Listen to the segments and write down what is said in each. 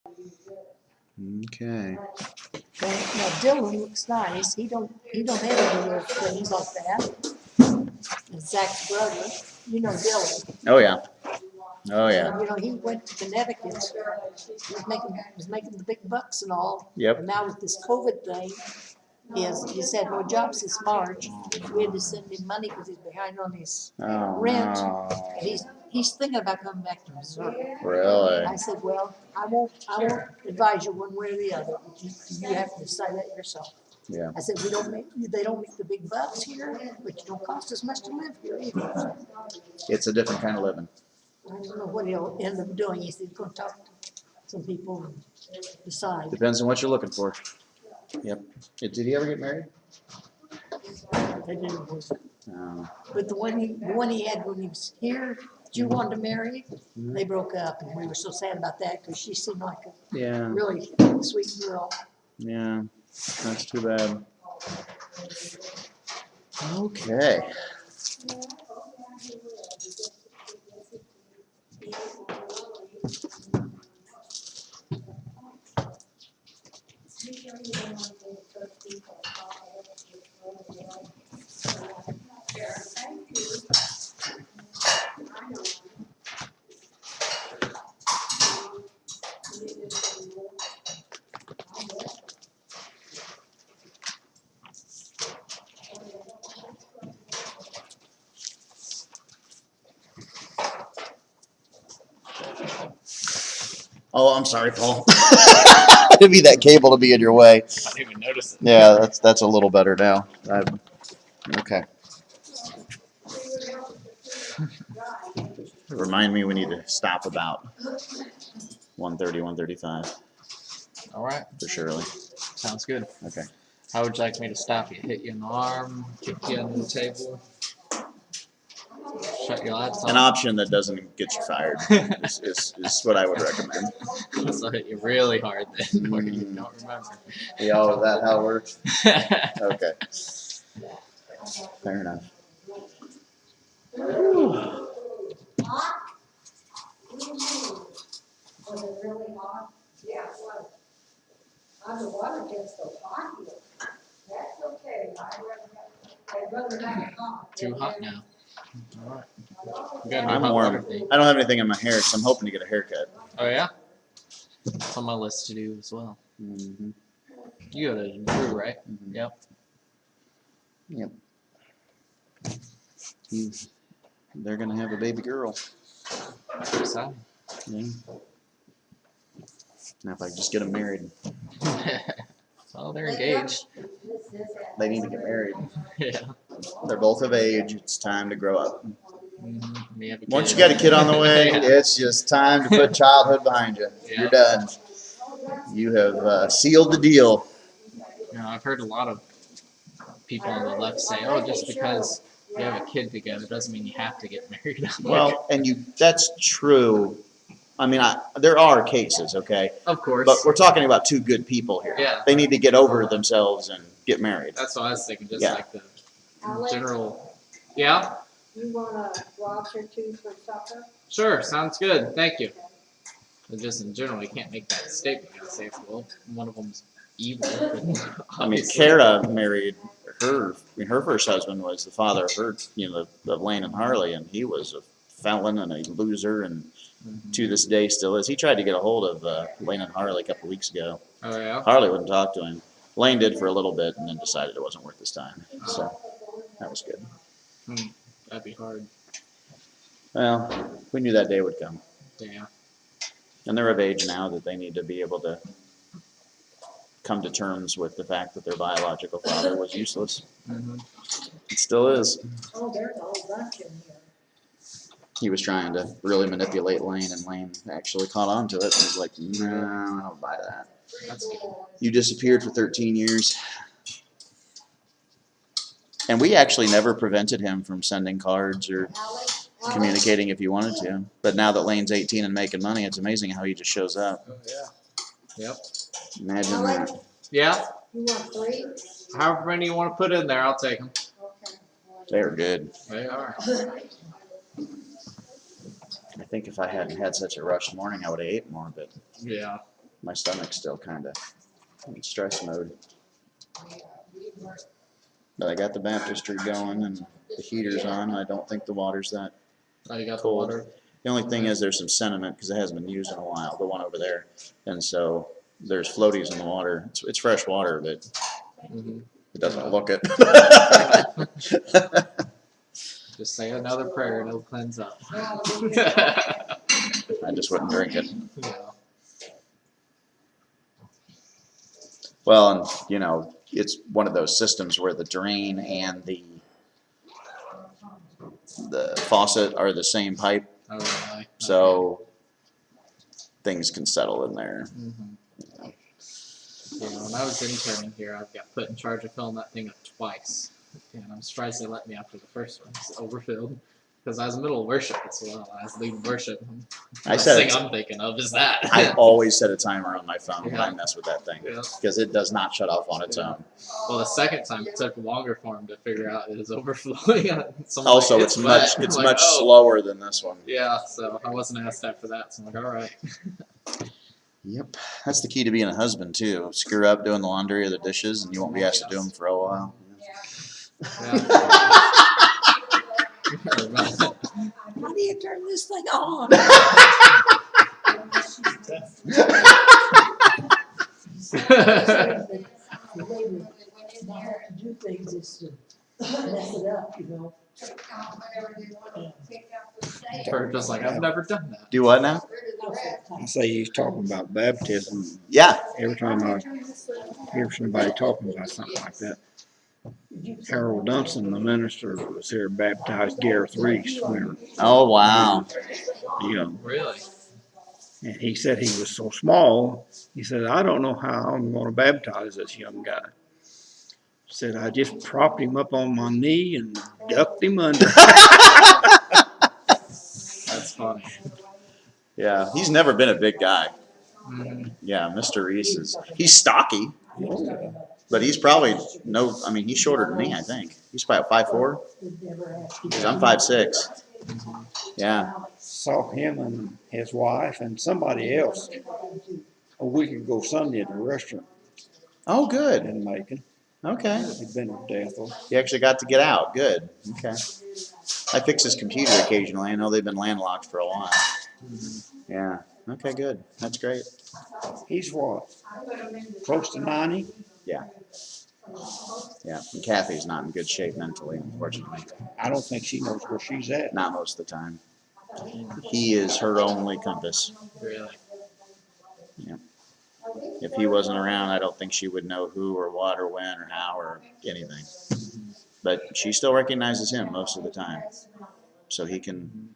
Okay. Now Dylan looks nice. He don't have any little things like that. And Zach's brother, you know Dylan. Oh yeah. Oh yeah. And, he went to Connecticut. He was making the big bucks and all. Yep. And now with this COVID thing, he's had no job since March. We had to send him money because he's behind on his Oh rent. no. And he's thinking about coming back to Missouri. Really? I said, well, I won't advise you one way or the other. You have to decide that yourself. Yeah. I said, they don't make the big bucks here, but you don't cost as much to live here either. It's a different kind of living. I don't know what he'll end up doing. He said he's gonna talk to some people and decide. Depends on what you're looking for. Yep. Did he ever get married? They didn't work. No. But the one he had when he was here, you wanted to marry, they broke up, and we were so sad about that because she seemed like a Yeah. really sweet girl. Yeah. That's too bad. Okay. Oh, I'm sorry, Paul. It'd be that cable to be in your way. I didn't even notice it. Yeah, that's a little better now. Okay. Remind me we need to stop about 1:30, 1:35 All right. for Shirley. Sounds good. Okay. How would you like me to stop you? Hit you in the arm, kick you under the table, shut your lights An off? option that doesn't get you fired is what I would recommend. So I hit you really hard then, where you don't remember. Yeah, is that how it works? Okay. Fair enough. Hot? Was it really hot? Yeah, it was. The water gets so hot here. That's okay. I'd rather have it hot. Too hot now. All right. We got a I'm hot warm. water thing. I don't have anything in my hair, so I'm hoping to get a haircut. Oh yeah. It's on my list to do as well. Mm-hmm. You go to Drew, right? Mhm. Yep. Yep. They're gonna have a baby girl. Exciting. Yeah. Now if I could just get them married, Well, they're engaged. they need to get married. Yeah. They're both of age. It's time to grow up. Mm-hmm. You have a Once you kid. got a kid on the way, Yeah. it's just time to put childhood behind you. Yeah. You're done. You have sealed the deal. You know, I've heard a lot of people on the left say, "Oh, just because you have a kid together doesn't mean you have to get married." I'm like, Well, and that's true. I mean, there are cases, okay? of course. But we're talking about two good people here. Yeah. They need to get over themselves and get married. That's what I was thinking. Just Yeah. like the Alex, general. Yeah. you want a lobster too for supper? Sure. Sounds good. Thank you. But just in general, you can't make that statement. You gotta say, well, one of them's evil. I mean, Obviously. Kara married her first husband was the father of her, of Lane and Harley, and he was a felon and a loser, and Mhm. to this day still is. He tried to get a hold of Lane and Harley a couple of weeks ago. Oh yeah. Harley wouldn't talk to him. Lane did for a little bit, and then decided it wasn't worth his time. So that was good. That'd be hard. Well, we knew that day would come, Yeah. and they're of age now that they need to be able to come to terms with the fact that their biological father was useless. Mm-hmm. It still is. Oh, there's a whole bunch in here. He was trying to really manipulate Lane, and Lane actually caught on to it and was like, no, I don't buy that. That's good. You disappeared for 13 years. And we actually never prevented him from sending cards or Alex? communicating if he wanted to. But now that Lane's 18 and making money, it's amazing how he just shows up. Oh yeah. Yep. Imagine that. Yeah. You want 3? However many you want to put in there, I'll take them. Okay. They were good. They are. I think if I hadn't had such a rushed morning, I would have ate more, but Yeah. my stomach's still kind of in stress mode. But I got the baptistry going and the heater's on. I don't think the water's that. Oh, you got the Cold. water. The only thing is there's some sediment because it hasn't been used in a while, the one over there. And so there's floaties in the water. It's fresh water, but Mm-hmm. it doesn't look it. Just say another prayer and it'll cleanse up. I just wouldn't drink it. Yeah. Well, and you know, it's one of those systems where the drain and the faucet are the same pipe, Oh, really? so things can settle in there. Mm-hmm. Yeah, when I was interning here, I got put in charge of filling that thing up twice. And I'm surprised they let me after the first one. It's overfilled. Because I was in the middle of worship as well. I was leading worship. I The said thing it. I'm thinking of is that. I always set a timer on my phone when I Yeah. mess with that thing Yeah. because it does not shut off on its Yeah. own. Well, the second time it took longer for him to figure out it was overflowing. So I'm Also, like, it's wet. much I'm like, oh. slower than this one. Yeah, so I wasn't asked after that. So I'm like, all right. Yep, that's the key to being a husband too. Screw up doing the laundry or the dishes, and you won't be asked to do them for a while. How do you turn this thing on? The way we have to do things is to mess it up, you know. We're just like, I've never done that. Do what now? I say he's talking about baptism. Yeah. Every time I hear somebody talking about something like that. Harold Dunson, the minister, was here, baptized Gareth Reese. Oh wow. You know, Really? and he said he was so small. He said, I don't know how I'm going to baptize this young guy. Said I just propped him up on my knee and ducked him under. That's funny. Yeah, he's never been a big guy. Mm-hmm. Yeah, Mr. Reese he's stocky, but he's probably he's shorter than me, I think. He's about 5'4", because I'm 5'6". Yeah. Saw him and his wife and somebody else a week ago Sunday at a restaurant Oh, good. in Macon. Okay. He'd been to Bethel. He actually got to get out. Good. Okay. I fix his computer occasionally. I know they've been landlocked for a while. Yeah. Okay, good. That's great. He's what? Close to 90? Yeah. And Kathy's not in good shape mentally, unfortunately. I don't think she knows where she's at. Not most of the time. He is her only compass. Really? If he wasn't around, I don't think she would know who or what or when or how or anything. But she still recognizes him most of the time, so he can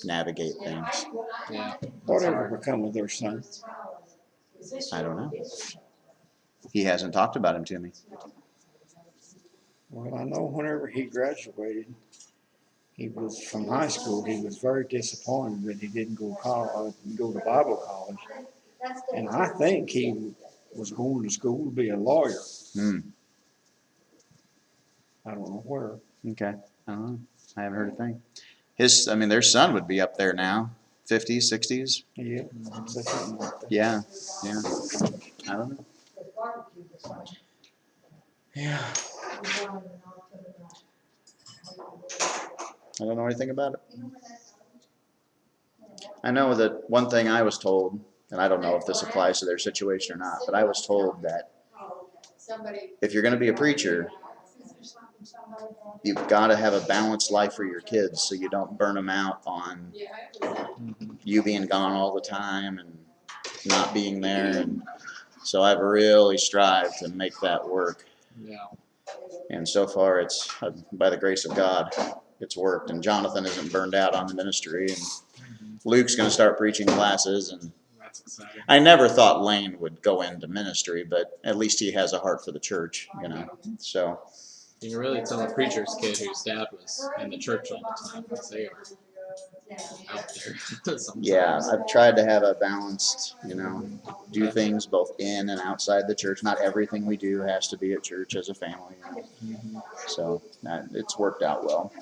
navigate things. Yeah. Whatever become of their son? I don't know. He hasn't talked about him to me. Well, I know whenever he graduated, he was from high school. He was very disappointed that he didn't go to Bible college, and I think he was going to school to be a lawyer. I don't know where. Okay. I don't know. I haven't heard a thing. Their son would be up there now, 50s, 60s. Yeah, so something like that. Yeah. I don't know. Yeah. I don't know anything about it. I know that one thing I was told, and I don't know if this applies to their situation or not, but I was told that if you're going to be a preacher, you've got to have a balanced life for your kids so you don't burn them out on you being gone all the time and not being there. And so I've really strived to make that work. Yeah. And so far, it's by the grace of God, it's worked. And Jonathan isn't burned out on the ministry. And Luke's going to start preaching classes. And That's exciting. I never thought Lane would go into ministry, but at least he has a heart for the church, So, You can really tell a preacher's kid whose dad was in the church all the time because they are out there sometimes. yeah, I've tried to have a balanced, do things both in and outside the church. Not everything we do has to be at church as a family. So it's worked out well.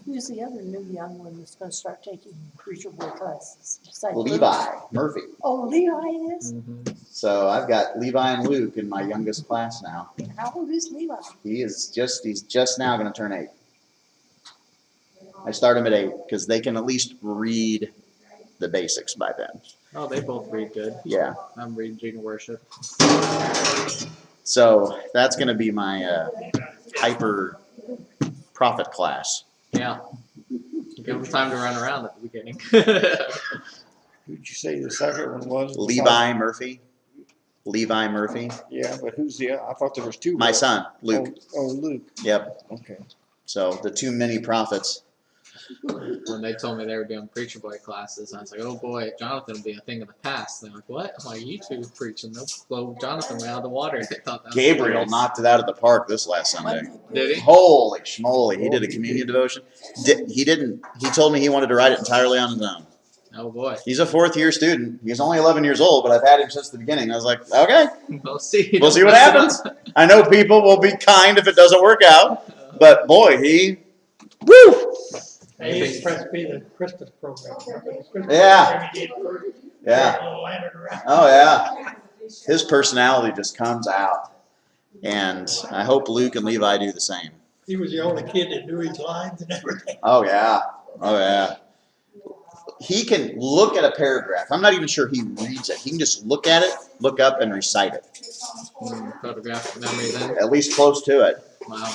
Who's the other new young one that's gonna start taking preacher boy classes? Besides Levi Murphy. Oh, Levi is? Mhm. So I've got Levi and Luke in my youngest class now. How old is Levi? He's just now going to turn 8. I start him at 8 because they can at least read the basics by then. Oh, they both read good. Yeah. I'm reading worship. So that's going to be my hyper prophet class. Yeah. Give them time to run around at the beginning. Who'd you say the second one was? Levi Murphy. Levi Murphy. Yeah, but who's the, I thought there was two. My son, Luke. Oh, Luke, Yep. okay. So the 2 mini prophets. When they told me they were doing preacher boy classes, I was like, oh boy, Jonathan will be a thing of the past. They're like, what? I'm like, you two preaching. They'll blow Jonathan way out of the water. They thought that was Gabriel hilarious. knocked it out of the park this last Sunday. Did he? Holy schmoly. He did a communion devotion. He told me he wanted to write it entirely on his own. Oh boy. He's a 4th-year student. He's only 11 years old, but I've had him since the beginning. I was like, okay, We'll see. we'll see what happens. I know people will be kind if it doesn't work out, but boy, woo! Anything? The Christmas program. Yeah. He did first. Yeah. Landed around. Oh, yeah. His personality just comes out. And I hope Luke and Levi do the same. He was the only kid that knew his lines and everything. Oh, yeah. Oh, yeah. He can look at a paragraph. I'm not even sure he reads it. He can just look at it, look up, and recite it. Photographic memory then. At least close to it. Wow.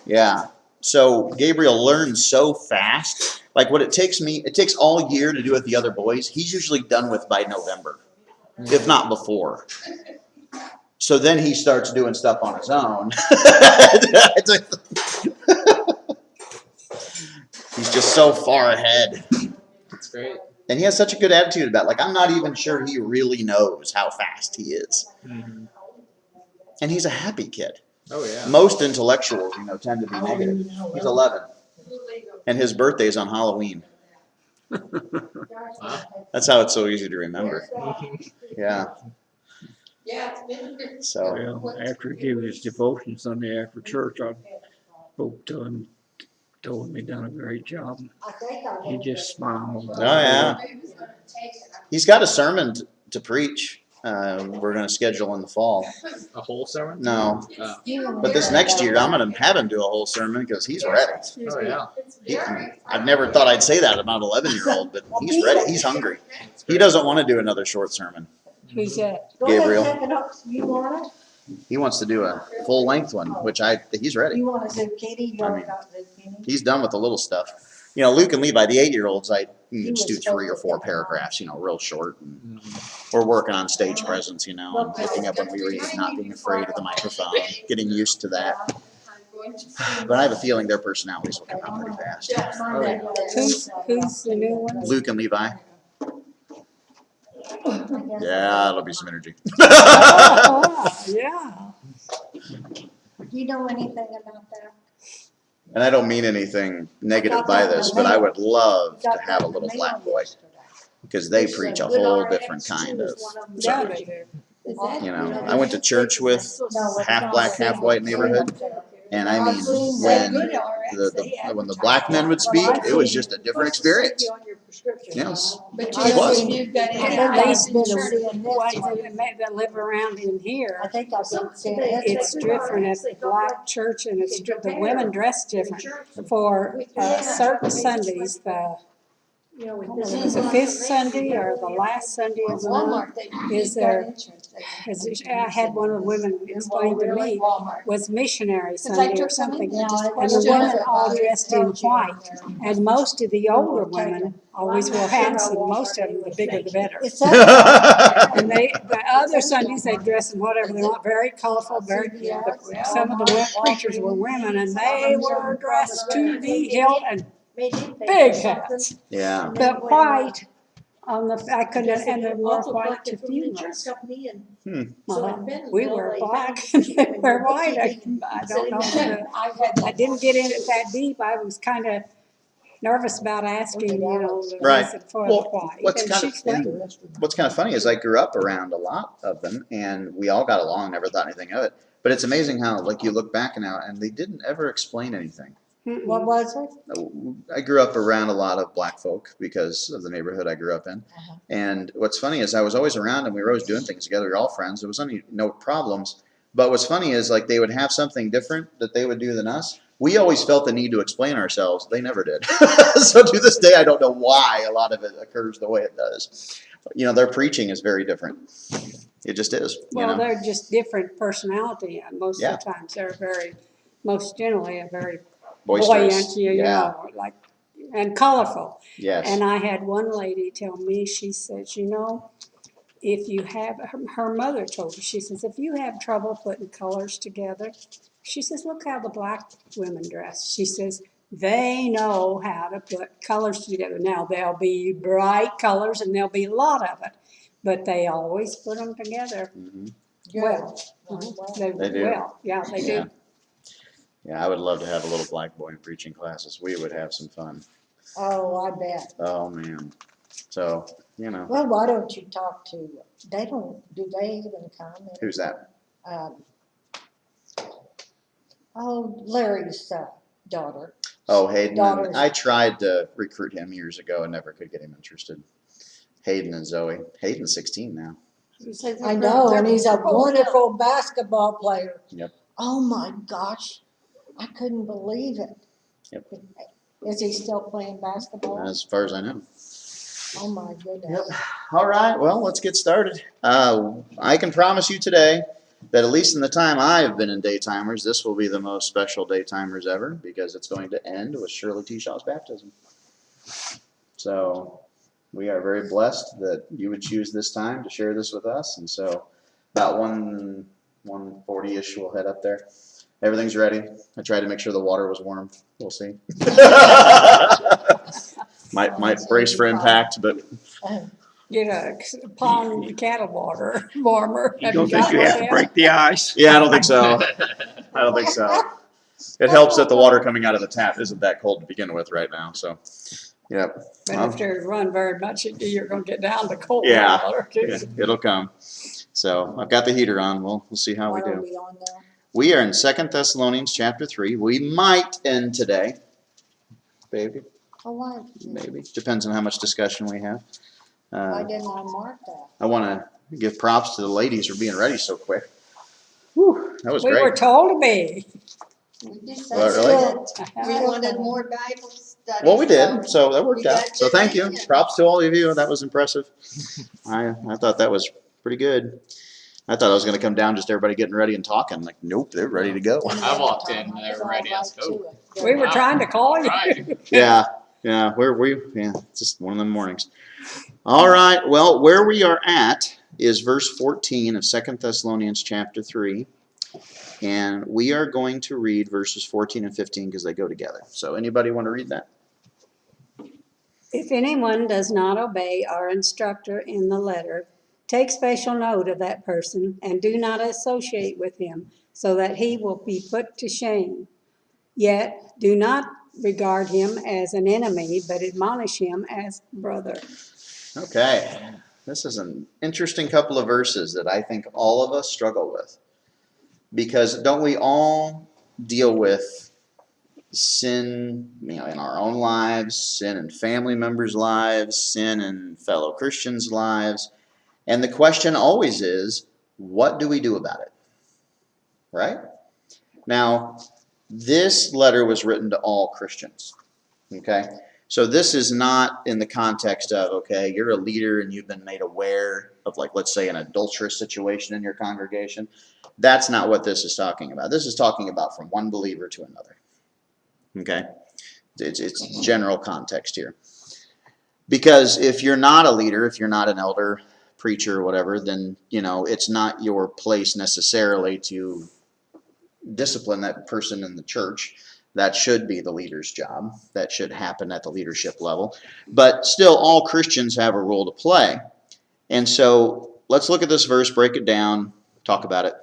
Yeah. So Gabriel learns so fast. Like what it takes all year to do with the other boys. He's usually done with by November, if not before. So then he starts doing stuff on his own. He's just so far ahead. That's great. And he has such a good attitude about it. Like, I'm not even sure he really knows how fast he is. Mm-hmm. And he's a happy kid. Oh yeah. Most intellectuals, tend to be negative. He's 11. And his birthday's on Halloween. Wow. That's how it's so easy to remember. Yeah. Yeah, it's been. So, Well, after he gave his devotion Sunday after church, I spoke to him, told him he'd done a great job. He just smiled. oh, yeah. He's got a sermon to preach. We're going to schedule in the fall. A whole sermon? No. Oh. But this next year, I'm going to have him do a whole sermon because he's ready. Oh yeah. I've never thought I'd say that about an 11-year-old, but he's ready. He's hungry. He doesn't want to do another short sermon. Who's that? Gabriel. You want it? He wants to do a full-length one, which he's ready. You want a zucchini? You I want mean, a zucchini? He's done with the little stuff. Luke and Levi, the 8-year-olds, I just do was 3 or so 4 good. paragraphs, real short. And Mhm. we're working on stage presence, and looking up when we read, not being afraid of the microphone, getting used to that. But I have a feeling their personalities will come out pretty fast. Oh, yeah. Who's the new one? Luke and Levi. Yeah, it'll be some energy. Yeah. Do you know anything about that? And I don't mean anything negative by this, but I would love to have a little black boy because they preach a whole different kind of Yeah, sermon. they do. Is that- I went to church with half black, half white neighborhood, and I mean, when the black men would speak, it was just a different experience. Yes. But It was. you've got And any at least in the church. white that live around in here, I think I've been seeing it's different at the black church and it's, the women dress different. For certain Sundays, is the fifth Sunday or the last Sunday of the month, is there, as I had one of the women explain to me, was missionary Sunday or something. And the women all dressed in white. And most of the older women always wore hats, and most of them, the bigger the better. And the other Sundays, they dress in whatever they want, very colorful, very, some of the preachers were women, and they were dressed to the hilt and big hats. Yeah. But white on the, I couldn't, and they wore white to funerals. Well, we were black and they were white. I don't know. I didn't get in it that deep. I was kind of nervous about asking, the Right. reason for Well, the white. what's And kind she of- explained. What's kind of funny is I grew up around a lot of them, and we all got along, never thought anything of it. But it's amazing how, you look back now, and they didn't ever explain anything. What was it? I grew up around a lot of black folk because of the neighborhood I grew up in. Uh-huh. And what's funny is I was always around and we were always doing things together. We were all friends. There was no problems. But what's funny is like they would have something different that they would do than us. We always felt the need to explain ourselves. They never did. So to this day, I don't know why a lot of it occurs the way it does. You know, their preaching is very different. It just is. Well, you know? they're just different personality, and most Yeah. of the times they're most generally a very Boisterous. buoyant, you Yeah. know, like, and colorful. Yes. And I had one lady tell me, she says, you know, if you have, her mother told her, she says, if you have trouble putting colors together, she says, look how the black women dress. She says, they know how to put colors together. Now, there'll be bright colors and there'll be a lot of it, but they always put them together Mhm. well. They do. Well, yeah, they Yeah. do. Yeah, I would love to have a little black boy in preaching classes. We would have some fun. Oh, I bet. Oh, man. So, you know, Well, why don't you talk to, do they even come? who's that? Um, Larry's daughter. Oh, Hayden. Daughters. I tried to recruit him years ago and never could get him interested. Hayden and Zoe. Hayden's 16 now. I know, and he's a wonderful basketball player. Yep. Oh my gosh, I couldn't believe it. Yep. Is he still playing basketball? As far as I know. Oh my goodness. All right, well, let's get started. I can promise you today that at least in the time I've been in Daytimers, this will be the most special Daytimers ever because it's going to end with Shirley T. Shaw's baptism. So we are very blessed that you would choose this time to share this with us. And so about 1:40-ish, we'll head up there. Everything's ready. I tried to make sure the water was warm. We'll see. might brace for impact, but Get a pond cattle water warmer. You don't think you have to break the ice? yeah, I don't think so. I don't think so. It helps that the water coming out of the tap isn't that cold to begin with right now. So, yep. But if they run very much, you're gonna get down to cold Yeah. water. Yeah, it'll come. So I've got the heater on. We'll see how we What are do. we on now? We are in 2 Thessalonians chapter 3. We might end today. Maybe. Oh, Maybe. Depends on how much discussion we have. why didn't I mark that? I want to give props to the ladies for being ready so quick. Whew, that was We great. were told to be. Well, really? We wanted more Bible study. Well, we did. So that worked We out. got So good thank you. idea. Props to all of you. That was impressive. I thought that was pretty good. I thought I was going to come down just everybody getting ready and talking. Like, nope, they're ready to go. I walked in and they were ready. I was like, oh. We were Wow. trying to call you. Right. Yeah, it's just one of them mornings. All right, well, where we are at is verse 14 of 2 Thessalonians chapter 3. And we are going to read verses 14 and 15 because they go together. So anybody want to read that? If anyone does not obey our instructor in the letter, take special note of that person and do not associate with him, so that he will be put to shame. Yet do not regard him as an enemy, but admonish him as brother. Okay, this is an interesting couple of verses that I think all of us struggle with. Because don't we all deal with sin, in our own lives, sin in family members' lives, sin in fellow Christians' lives? And the question always is, what do we do about it? Right? Now, this letter was written to all Christians. Okay? So this is not in the context of, okay, you're a leader and you've been made aware of, like, let's say an adulterous situation in your congregation. That's not what this is talking about. This is talking about from one believer to another. Okay? It's general context here. Because if you're not a leader, if you're not an elder, preacher, or whatever, then, it's not your place necessarily to discipline that person in the church. That should be the leader's job. That should happen at the leadership level. But still, all Christians have a role to play. And so let's look at this verse, break it down, talk about it.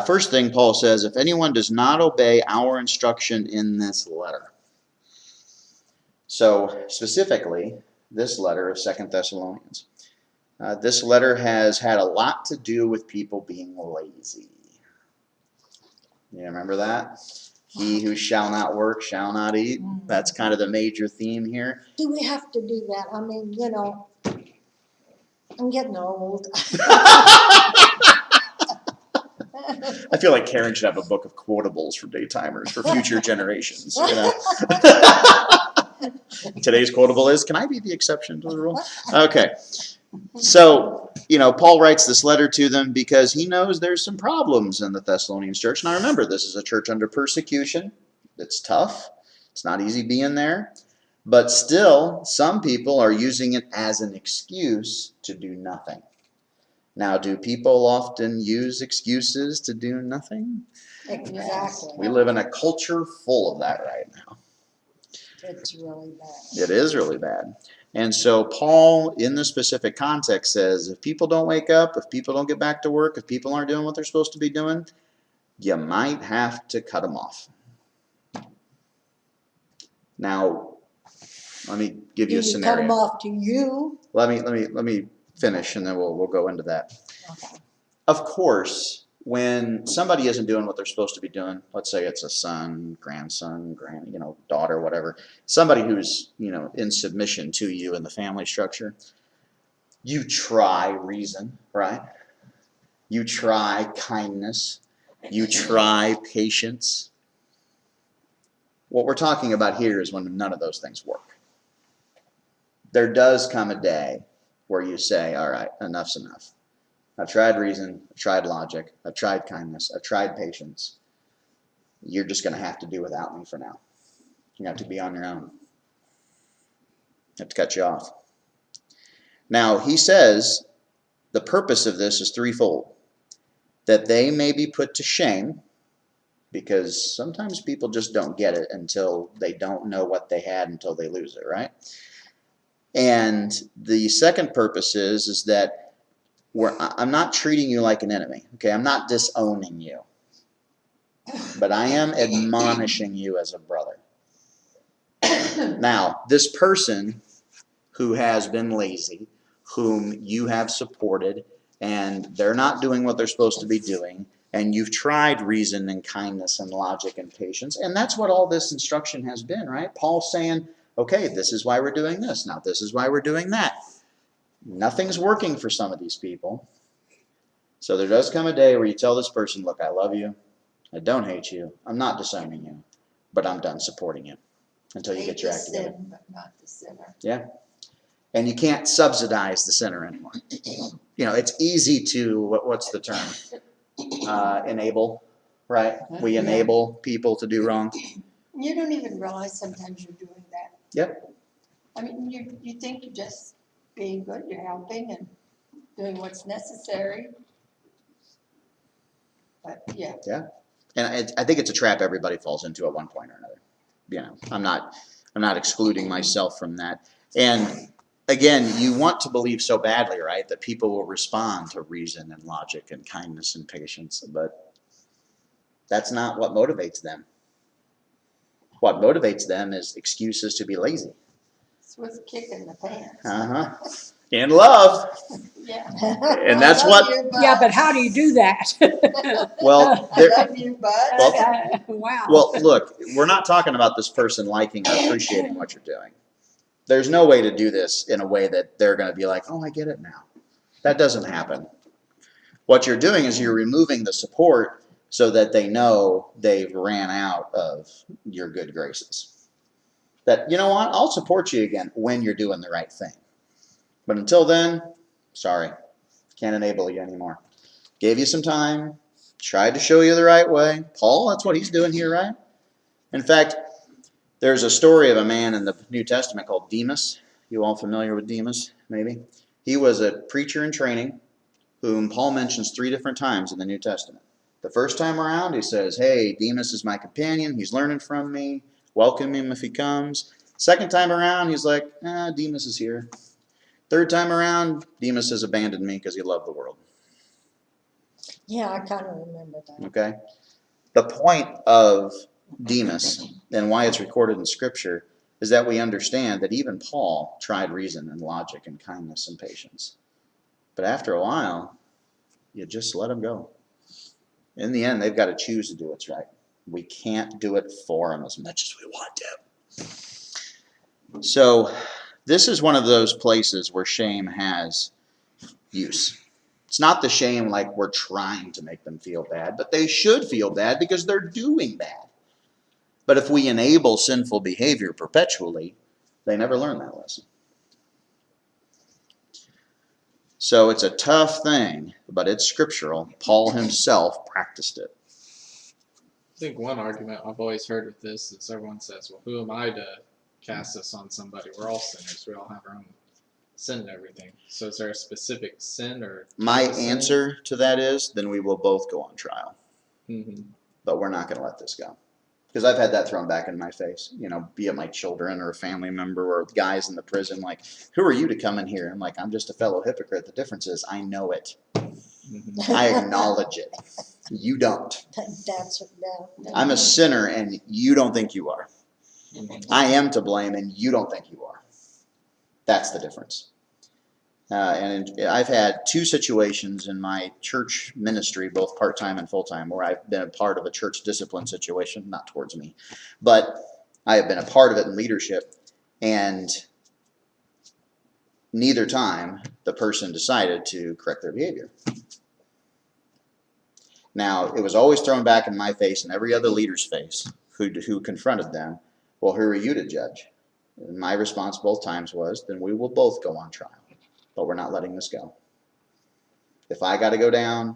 First thing Paul says, if anyone does not obey our instruction in this letter. So specifically, this letter of 2 Thessalonians. This letter has had a lot to do with people being lazy. You remember that? He who shall not work shall not eat. That's kind of the major theme here. Do we have to do that? I mean, you know, I'm getting old. I feel like Karen should have a book of quotables for daytimers for future generations. You know? Today's quotable is, "Can I be the exception to the rule?" Okay. So, you know, Paul writes this letter to them because he knows there's some problems in the Thessalonians church. Now remember, this is a church under persecution. It's tough. It's not easy being there. But still, some people are using it as an excuse to do nothing. Now, do people often use excuses to do nothing? Exactly. We live in a culture full of that right now. It's really bad. It is really bad. And so Paul, in the specific context, says if people don't wake up, if people don't get back to work, if people aren't doing what they're supposed to be doing, you might have to cut them off. Now, let me give you a Do you cut scenario. them off to you? Let me finish, and then we'll go into that. Okay. Of course, when somebody isn't doing what they're supposed to be doing, let's say it's a son, grandson, daughter, whatever, somebody who's, in submission to you in the family structure, you try reason, right? You try kindness. You try patience. What we're talking about here is when none of those things work. There does come a day where you say, all right, enough's enough. I've tried reason, I've tried logic, I've tried kindness, I've tried patience. You're just going to have to do without me for now. You have to be on your own. I have to cut you off. Now, he says the purpose of this is threefold. That they may be put to shame, because sometimes people just don't get it until they don't know what they had until they lose it, right? And the second purpose is that I'm not treating you like an enemy, okay? I'm not disowning you. But I am admonishing you as a brother. Now, this person who has been lazy, whom you have supported, and they're not doing what they're supposed to be doing, and you've tried reason and kindness and logic and patience, and that's what all this instruction has been, right? Paul's saying, okay, this is why we're doing this. Now, this is why we're doing that. Nothing's working for some of these people. So there does come a day where you tell this person, look, I love you. I don't hate you. I'm not disowning you. But I'm done supporting you until you get your act together. Sin, but not the sinner. Yeah. And you can't subsidize the sinner anymore. It's easy to, what's the term? Enable, right? We enable people to do wrong. You don't even realize sometimes you're doing that. Yep. I mean, you think you're just being good, you're helping and doing what's necessary. But yeah. Yeah. And I think it's a trap everybody falls into at one point or another. I'm not excluding myself from that. And again, you want to believe so badly, right, that people will respond to reason and logic and kindness and patience, but that's not what motivates them. What motivates them is excuses to be lazy. It's with a kick in the pants. Uh-huh. In love. Yeah. And that's I what- love you, Yeah, but how do you do that? Well, I love you, but. Wow. Well, look, we're not talking about this person liking or appreciating what you're doing. There's no way to do this in a way that they're going to be like, oh, I get it now. That doesn't happen. What you're doing is you're removing the support so that they know they've ran out of your good graces. That, you know what, I'll support you again when you're doing the right thing. But until then, sorry, can't enable you anymore. Gave you some time, tried to show you the right way. Paul, that's what he's doing here, right? In fact, there's a story of a man in the New Testament called Demas. You all familiar with Demas, maybe? He was a preacher in training whom Paul mentions 3 different times in the New Testament. The first time around, he says, hey, Demas is my companion. He's learning from me. Welcome him if he comes. Second time around, he's like, Demas is here. Third time around, Demas has abandoned me because he loved the world. Yeah, I kind of remember that. Okay? The point of Demas and why it's recorded in Scripture is that we understand that even Paul tried reason and logic and kindness and patience. But after a while, you just let them go. In the end, they've got to choose to do what's right. We can't do it for them as much as we want to. So this is one of those places where shame has use. It's not the shame like we're trying to make them feel bad, but they should feel bad because they're doing bad. But if we enable sinful behavior perpetually, they never learn that lesson. So it's a tough thing, but it's scriptural. Paul himself practiced it. I think one argument I've always heard with this is everyone says, well, who am I to cast this on somebody? We're all sinners. We all have our own sin and everything. So is there a specific sin or? My sin? answer to that is, then we will both go on trial. Mm-hmm. But we're not going to let this go. Because I've had that thrown back in my face, you know, be it my children or a family member or guys in the prison, like, who are you to come in here? I'm like, I'm just a fellow hypocrite. The difference is I know it. Mm-hmm. I acknowledge it. You don't. That's, no. I'm a sinner and you don't think you are. Mm-hmm. I am to blame and you don't think you are. That's the difference. And I've had 2 situations in my church ministry, both part-time and full-time, where I've been a part of a church discipline situation, not towards me, but I have been a part of it in leadership, and neither time the person decided to correct their behavior. Now, it was always thrown back in my face and every other leader's face who confronted them, well, who are you to judge? And my response both times was, then we will both go on trial. But we're not letting this go. If I got to go down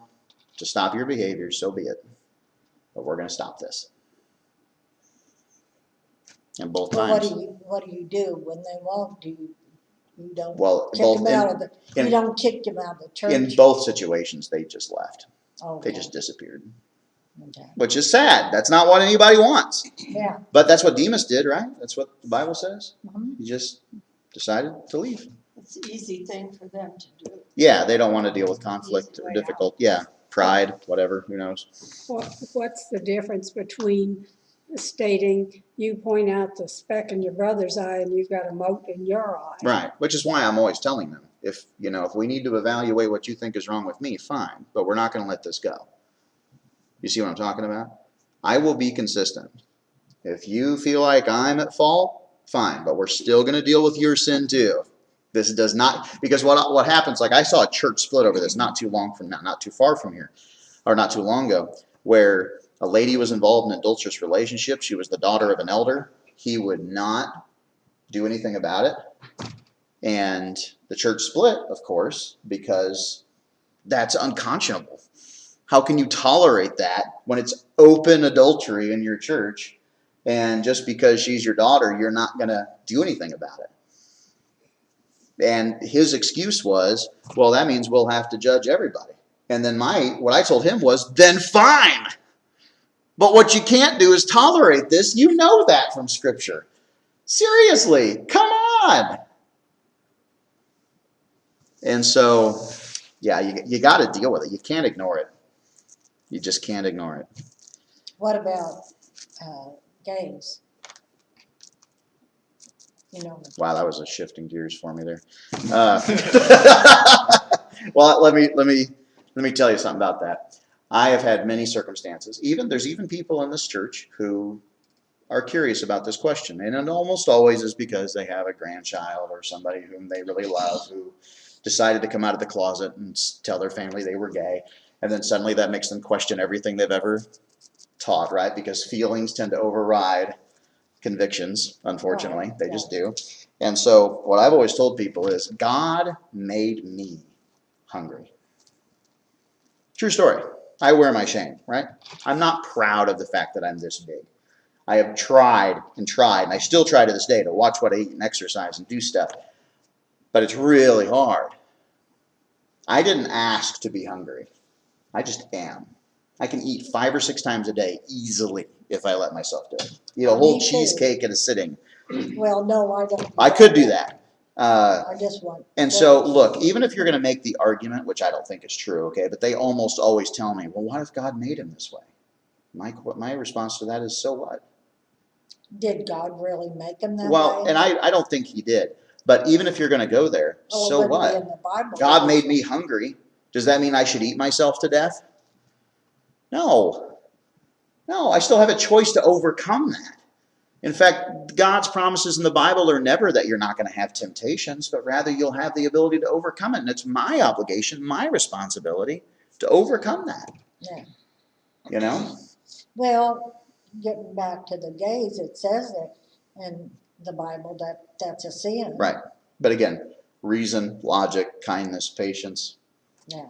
to stop your behavior, so be it. But we're going to stop this. And both Well, times. what do you do when they won't? You don't Well, kick both them out of the, in- you don't kick them out of the church? in both situations, they just left. Okay. They just disappeared. Okay. Which is sad. That's not what anybody wants. Yeah. But that's what Demas did, right? That's what the Bible says. Mhm. He just decided to leave. It's an easy thing for them to do. Yeah, they don't want to deal with conflict Easy or way difficult. Yeah, pride, whatever, who knows. What's the difference between stating you point out the speck in your brother's eye and you've got a mote in your eye? Right, which is why I'm always telling them, if we need to evaluate what you think is wrong with me, fine, but we're not going to let this go. You see what I'm talking about? I will be consistent. If you feel like I'm at fault, fine, but we're still going to deal with your sin too. This does not, because what happens, like I saw a church split over this not too far from here, or not too long ago, where a lady was involved in an adulterous relationship. She was the daughter of an elder. He would not do anything about it. And the church split, of course, because that's unconscionable. How can you tolerate that when it's open adultery in your church, and just because she's your daughter, you're not going to do anything about it? And his excuse was, well, that means we'll have to judge everybody. And then what I told him was, then fine. But what you can't do is tolerate this. You know that from Scripture. Seriously, come on. And so, yeah, you got to deal with it. You can't ignore it. You just can't ignore it. What about gays? Wow, that was a shifting gears for me there. Well, let me tell you something about that. I have had many circumstances. There's even people in this church who are curious about this question, and it almost always is because they have a grandchild or somebody whom they really love who decided to come out of the closet and tell their family they were gay, and then suddenly that makes them question everything they've ever taught, right? Because feelings tend to override convictions, unfortunately. They just do. And so what I've always told people is God made me hungry. True story. I wear my shame, right? I'm not proud of the fact that I'm this big. I have tried, and I still try to this day to watch what I eat and exercise and do stuff. But it's really hard. I didn't ask to be hungry. I just am. I can eat 5 or 6 times a day easily if I let myself do it. Eat a whole Me too. cheesecake at a sitting. Well, no, I don't. I could do that. I just want. And so, look, even if you're going to make the argument, which I don't think is true, okay, but they almost always tell me, well, what if God made him this way? My response to that is, so what? Did God really make them that Well, way? and I don't think he did. But even if you're going to go there, Well, it so wouldn't be what? in the Bible. God made me hungry. Does that mean I should eat myself to death? No. No, I still have a choice to overcome that. In fact, God's promises in the Bible are never that you're not going to have temptations, but rather you'll have the ability to overcome it. And it's my obligation, my responsibility to overcome that. Yeah. You know? Well, getting back to the gays, it says that in the Bible that that's a sin. Right. But again, reason, logic, kindness, patience. Yeah.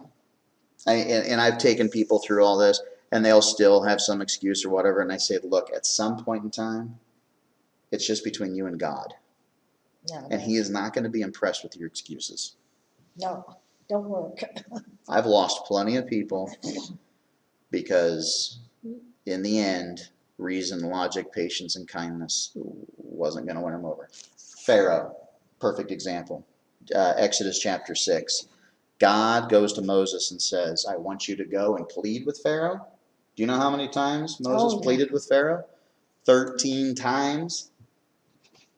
And I've taken people through all this, and they'll still have some excuse or whatever. And I say, look, at some point in time, it's just between you and God. No, And He is not going to be impressed with your excuses. no, don't work. I've lost plenty of people because in the end, reason, logic, patience, and kindness wasn't going to win them over. Pharaoh, perfect example. Exodus chapter 6. God goes to Moses and says, I want you to go and plead with Pharaoh. Do you know how many times Moses pleaded with Pharaoh? 13 times.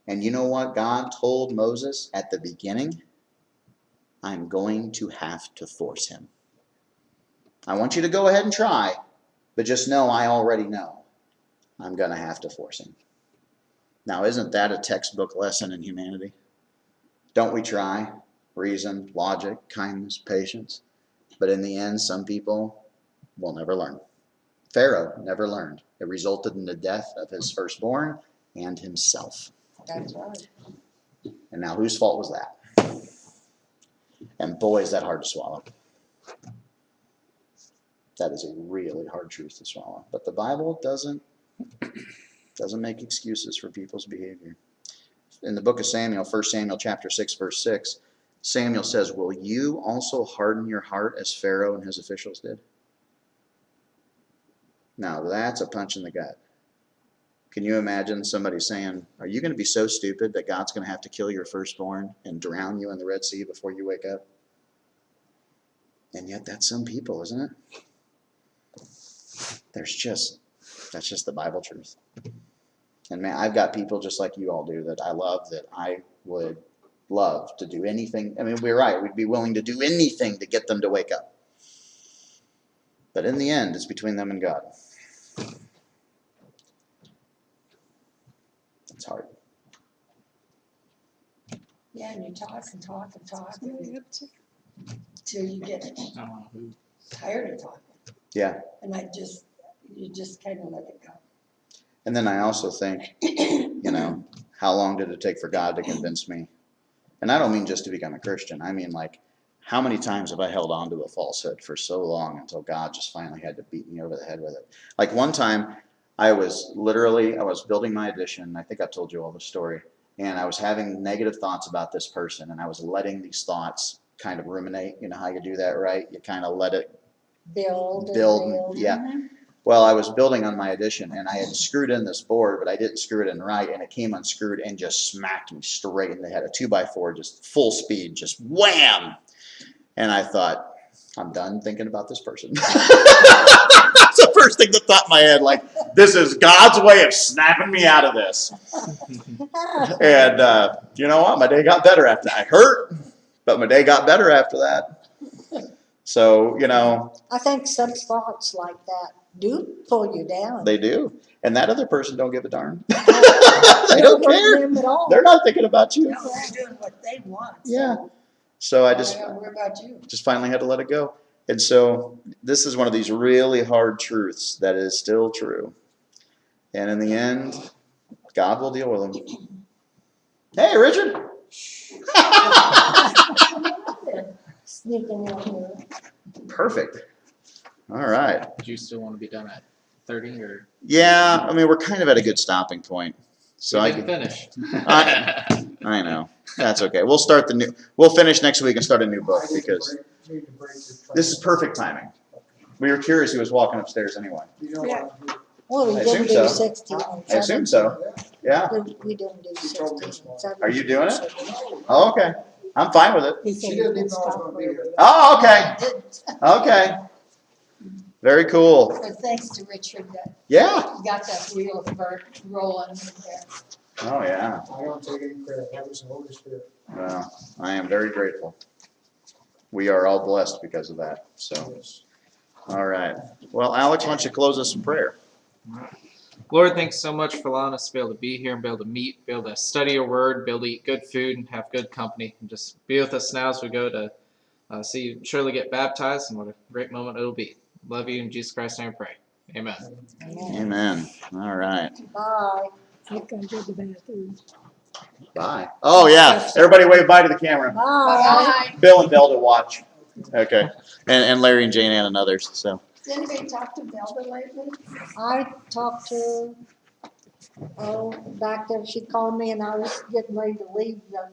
And you know what God told Moses at the beginning? I'm going to have to force him. I want you to go ahead and try, but just know I already know. I'm going to have to force him. Now, isn't that a textbook lesson in humanity? Don't we try? Reason, logic, kindness, patience. But in the end, some people will never learn. Pharaoh never learned. It resulted in the death of his firstborn and himself. That's right. And now whose fault was that? And boy, is that hard to swallow. That is a really hard truth to swallow. But the Bible doesn't make excuses for people's behavior. In the book of Samuel, 1 Samuel chapter 6, verse 6, Samuel says, will you also harden your heart as Pharaoh and his officials did? Now, that's a punch in the gut. Can you imagine somebody saying, are you going to be so stupid that God's going to have to kill your firstborn and drown you in the Red Sea before you wake up? And yet that's some people, isn't it? That's just the Bible truth. And man, I've got people just like you all do that I love, that I would love to do anything. I mean, we're right. We'd be willing to do anything to get them to wake up. But in the end, it's between them and God. It's hard. Yeah, and you talk and talk and talk till you get I don't know who. tired of talking. Yeah. And you just kind of let it go. And then I also think, how long did it take for God to convince me? And I don't mean just to become a Christian. I mean, like, how many times have I held on to a falsehood for so long until God just finally had to beat me over the head with it? Like one time, I was building my addition. I think I told you all the story. And I was having negative thoughts about this person. And I was letting these thoughts kind of ruminate. You know how you do that, right? You kind of let it Build. Yeah. Well, I was building on my addition, and I had screwed in this board, but I didn't screw it in right, and it came unscrewed and just smacked me straight in the head. A 2x4, just full speed, just wham! And I thought, I'm done thinking about this person. That's the first thing that thought in my head, like, this is God's way of snapping me out of this. And you know what? My day got better after that. I hurt, but my day got better after that. So, I think some thoughts like that do pull you down. they do. And that other person don't give a darn. They They don't hurt care. them at all. They're not thinking about you. No, they're doing what they want. Yeah. So I just don't worry about you. finally had to let it go. And so this is one of these really hard truths that is still true. And in the end, God will deal with them. Hey, Richard. Sneaking in here. Perfect. All right. Do you still want to be done at 30 or? Yeah, I mean, we're kind of at a good stopping point. So We I didn't can, finish. I know. That's okay. We'll finish next week and start a new book because this is perfect timing. We were curious who was walking upstairs anyway. Yeah. Well, we I didn't assume do so. 16 and I assume so. Yeah. We didn't do 16 and 17. Are you doing it? Oh, okay. I'm fine with it. He said She he didn't would even know I was stop gonna be there. here. Oh, okay. Didn't. Okay. Very cool. But thanks to Richard that Yeah. got that wheel rolling there. Oh, yeah. I don't take any credit, that was the Holy Spirit. Well, I am very grateful. We are all blessed because of that. So, all right. Well, Alex, why don't you close us in prayer? Lord, thanks so much for allowing us to be able to be here and be able to meet, be able to study your word, be able to eat good food and have good company. And just be with us now as we go to see Shirley get baptized, and what a great moment it'll be. Love you in Jesus Christ's name I pray. Amen. Amen. All right. Bye. I've got to go to the bathroom. Bye. Oh, yeah. Everybody wave bye to the camera. Bye. Bill and Bill to watch. Okay. And Larry and Jane Ann and others. So. Has anybody talked to Velda lately? I talked to, back there, she called me and I was getting ready to leave, go